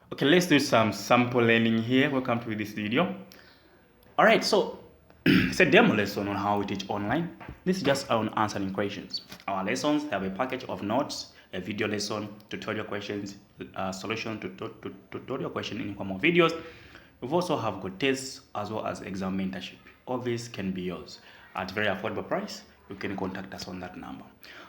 Okay, let's do some sample learning here. Welcome to this video. Alright, so it's a demo lesson on how we teach online. This is just on answering questions. Our lessons have a package of notes, a video lesson, tutorial questions, solution to tutorial question in form of videos. We also have got tests as well as exam mentorship. All these can be yours at very affordable price. You can contact us on that number.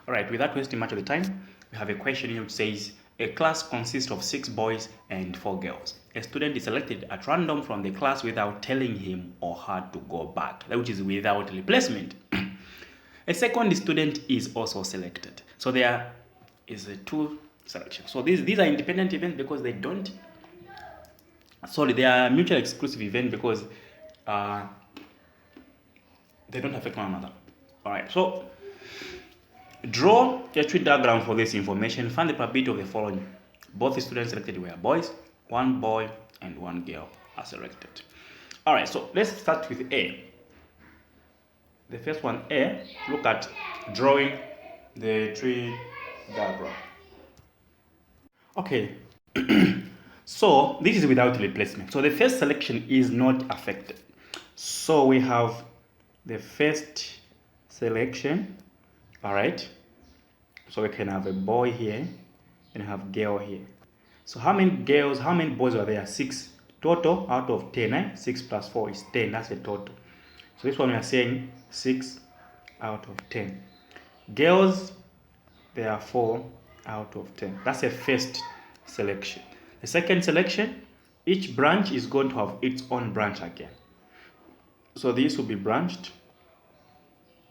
Alright, without wasting much of the time, we have a question here which says, a class consists of 6 boys and 4 girls. A student is selected at random from the class without telling him or her to go back, which is without replacement. A second student is also selected. So there is a 2 selection. So these are independent events because they are mutually exclusive events because they don't affect one another. Alright, so draw a tree diagram for this information. Find the probability of the following. Both the students selected were boys. 1 boy and 1 girl are selected. Alright, so let's start with A. The first one, A, look at drawing the tree diagram. Okay, so this is without replacement. So the first selection is not affected. So we have the first selection. All right, so we can have a boy here and have girl here. So how many boys are there? 6 total out of 10, eh? 6 plus 4 is 10, that's the total. So this one we are saying 6 out of 10. Girls, there are 4 out of 10. That's the first selection. The second selection, each branch is going to have its own branch again. So this will be branched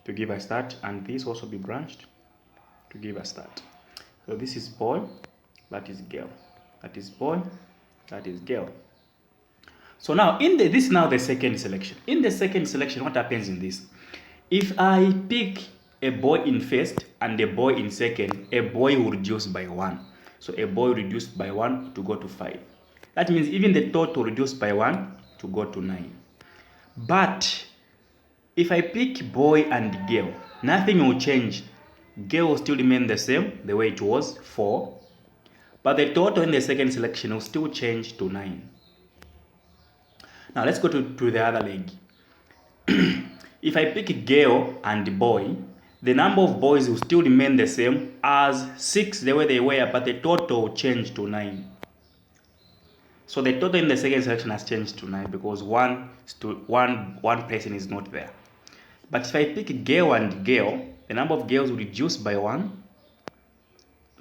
to give a start, and this also be branched to give a start. So this is boy, that is girl, that is boy, that is girl. So now this is now the second selection. In the second selection, what happens in this? If I pick a boy in first and a boy in second, a boy will reduce by 1. So a boy reduced by 1 to go to 5. That means even the total reduced by 1 to go to 9. But if I pick boy and girl, nothing will change. Girl will still remain the same, the way it was, 4. But the total in the second selection will still change to 9. Now let's go to the other leg. If I pick girl and boy, the number of boys will still remain the same as 6 the way they were, but the total will change to 9. So the total in the second selection has changed to 9 because one person is not there. But if I pick girl and girl, the number of girls will reduce by 1,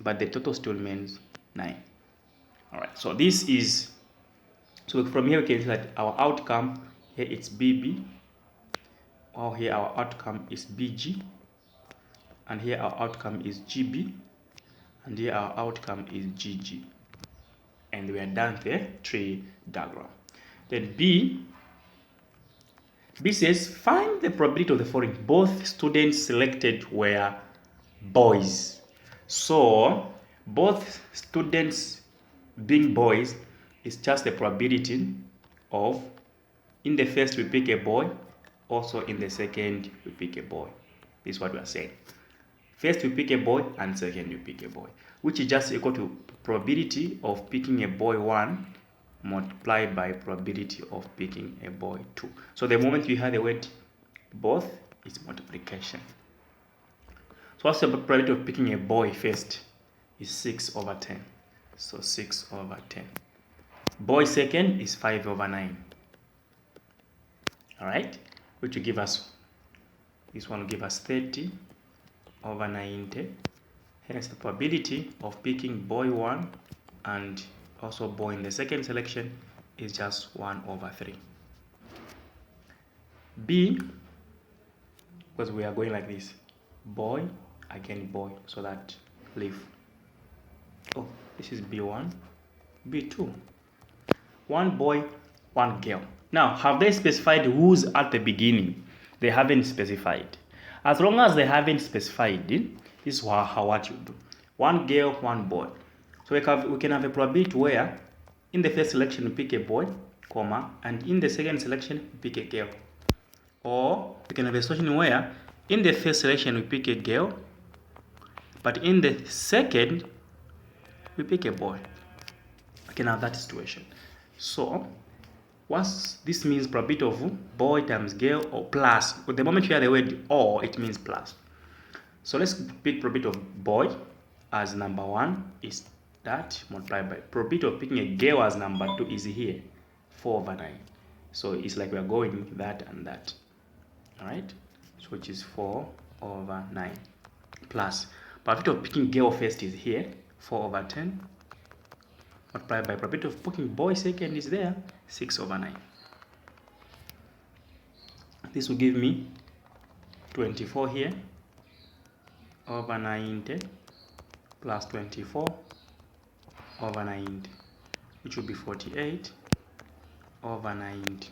but the total still remains 9. Alright, so from here we can see that our outcome here it's BB, while here our outcome is BG, and here our outcome is GB, and here our outcome is GG. And we are done with the tree diagram. Then B says, find the probability of the following. Both students selected were boys. So, both students being boys is just the probability of, in the first we pick a boy, also in the second we pick a boy. This is what we are saying. First we pick a boy and second we pick a boy, which is just equal to probability of picking a boy 1 multiplied by probability of picking a boy 2. So the moment you have the word both, is multiplication. So what's the probability of picking a boy first? Is 6 over 10. So 6 over 10. Boy second is 5 over 9. Alright, which will give us, this one will give us 30 over 90. Hence the probability of picking boy 1 and also boy in the second selection is just 1 over 3. B, because we are going like this, boy, again boy, so that leave. Oh, this is B1, B2. 1 boy, 1 girl. Now, have they specified who's at the beginning? They haven't specified. As long as they haven't specified, this is what you do. 1 girl, 1 boy. So we can have a probability where in the first selection we pick a boy, comma, and in the second selection we pick a girl. Or we can have a situation where in the first selection we pick a girl, but in the second we pick a boy. can have that situation. So what's this means? Probability of boy times girl or plus. But the moment you hear the word or, it means plus. So let's pick probability of boy as number 1 is that multiplied by probability of picking a girl as number 2 is here 4/9. So it's like we are going that and that. All right, so which is 4/9 plus probability of picking girl first is here 4/10 multiplied by probability of picking boy second is there 6/9. This will give me 24 here over 90 plus 24 over 90, which will be 48 over 90.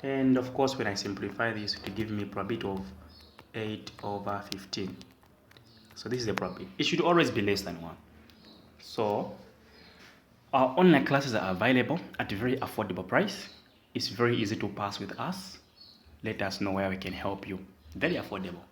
And of course, when I simplify this, it will give me probability of 8/15. So this is the probability. It should always be less than 1. So our online classes are available at a very affordable price. It's very easy to pass with us. Let us know where we can help you. Very affordable.